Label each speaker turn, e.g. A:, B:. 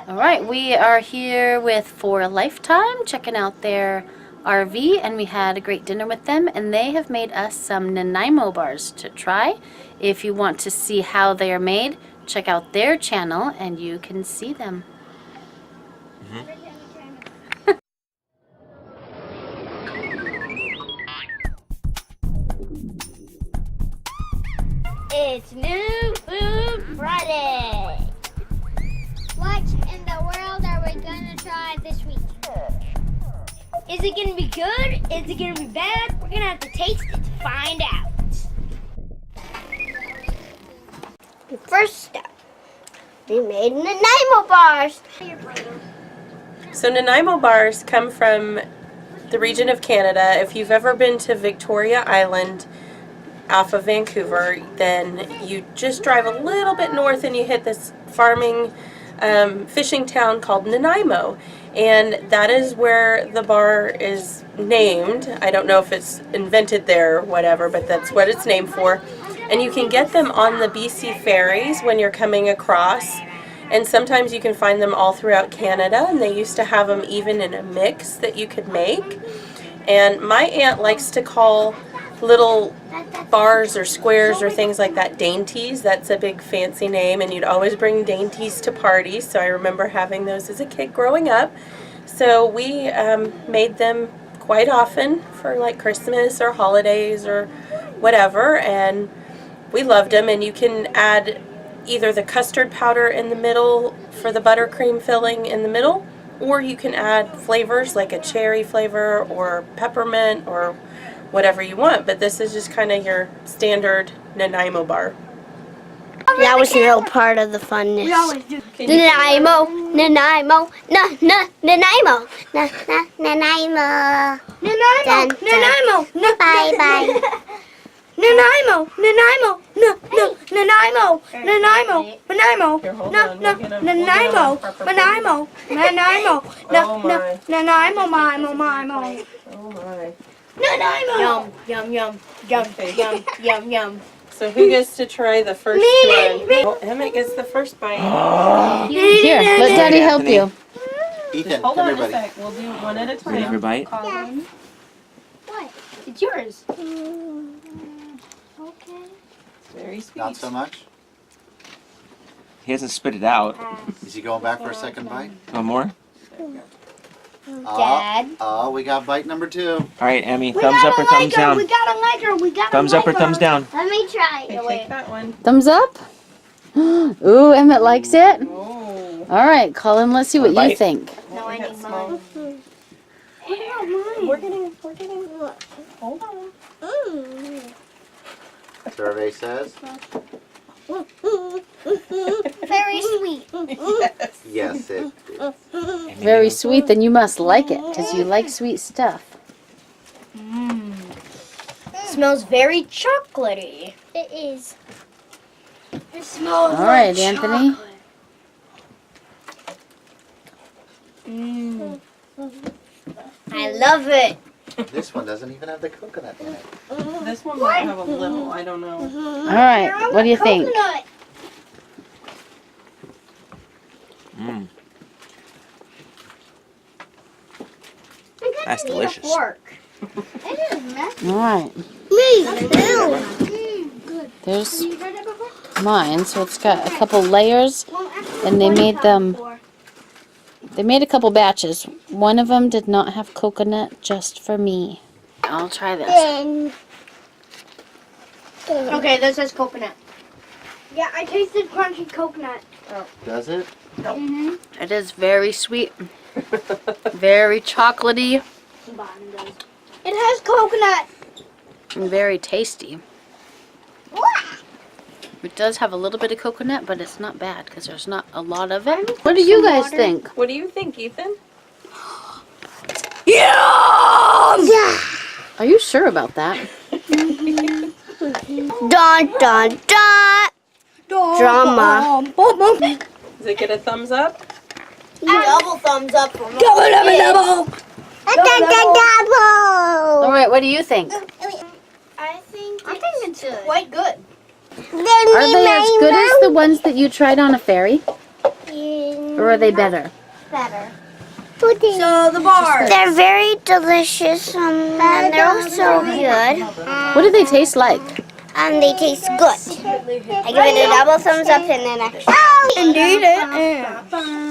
A: All right, we are here with Fouralifetime, checking out their RV, and we had a great dinner with them, and they have made us some nəʻnaɪmoʊ́bbaːrs to try. If you want to see how they are made, check out their channel and you can see them.
B: It's New Food Friday! What in the world are we gonna try this week? Is it gonna be good? Is it gonna be bad? We're gonna have to taste it to find out. First step, we made nəʻnaɪmoʊ́bbaːrs.
C: So nəʻnaɪmoʊ́bbaːrs come from the region of Canada. If you've ever been to Victoria Island off of Vancouver, then you just drive a little bit north and you hit this farming fishing town called Nanaimo, and that is where the bar is named. I don't know if it's invented there or whatever, but that's what it's named for. And you can get them on the BC ferries when you're coming across, and sometimes you can find them all throughout Canada, and they used to have them even in a mix that you could make. And my aunt likes to call little bars or squares or things like that dainties. That's a big fancy name, and you'd always bring dainties to parties, so I remember having those as a kid growing up. So we made them quite often for like Christmas or holidays or whatever, and we loved them. And you can add either the custard powder in the middle for the buttercream filling in the middle, or you can add flavors like a cherry flavor or peppermint or whatever you want, but this is just kind of your standard nəʻnaɪmoʊ́bbaːr.
B: That was a little part of the funness. Nanaimo, Nanaimo, Nanaimo, Nanaimo, Nanaimo, bye bye. Nanaimo, Nanaimo, Nanaimo, Nanaimo, Nanaimo, Nanaimo, Nanaimo, Nanaimo, Nanaimo, Nanaimo.
C: Oh my.
B: Nanaimo. Yum, yum, yum, yum, yum, yum, yum.
C: So who gets to try the first one? Well, Emmett gets the first bite.
A: Here, let Daddy help you.
D: Ethan,
C: Hold
D: come
C: on
D: here,
C: a
D: buddy.
C: sec. We'll do one at a time.
E: Ready for a bite?
B: What? It's yours. Okay.
C: Very sweet.
D: Not so much.
E: He hasn't spit it out.
D: Is he going back for a second bite?
E: One more?
B: Dad.
D: Oh, we got bite number 2.
E: All right, Emmy, thumbs up or thumbs down?
B: We got a liker. We got
E: Thumbs up or thumbs down?
B: Let me try.
C: Okay, take that one.
A: Thumbs up? Ooh, Emmett likes it.
C: Oh.
A: All right, Colin, let's see what you
E: Bite.
A: think.
B: No, I need
C: small.
B: mine. What about mine?
C: We're getting, hold on.
D: Survey says
B: Very sweet.
C: Yes.
D: yes, it is.
A: Very sweet, then you must like it, because you like sweet stuff.
B: Smells very chocolatey. It is. It smells
A: All right, Anthony.
B: I love it.
D: This one doesn't even have the coconut in it.
C: This one might have a little, I don't know.
A: All right, what do you think?
B: Coconut.
E: Mm.
B: I
E: That's
B: need a
E: delicious.
B: fork. It is messy.
A: All right,
B: Me too. Good.
A: there's
B: Have you tried it before?
A: mine. So it's got a couple layers,
B: Well, actually,
A: and they
B: what
A: made
B: you
A: them.
B: thought before.
A: They made a couple batches. One of them did not have coconut, just for me. I'll try this.
B: Okay, this has coconut. Yeah, I tasted crunchy coconut.
D: Does it?
B: Mm-hmm.
A: It is very sweet, very chocolatey,
B: It has coconut.
A: and very tasty. It does have a little bit of coconut, but it's not bad because there's not a lot of it. What do you guys think?
C: What do you think, Ethan?
B: Yeah.
A: Are you sure about that?
B: Dun dun dun. Drama.
C: Does it get a thumbs up?
B: Double thumbs up for me. Double.
A: All right, what do you think?
B: I think it's quite good.
A: Are they as good as the ones that you tried on a ferry?
B: No.
A: Or are they better?
B: Better. So the bars. They're very delicious and they're also good.
A: What do they taste like?
B: They taste good. I give it a double thumbs up and then extra. And eat it.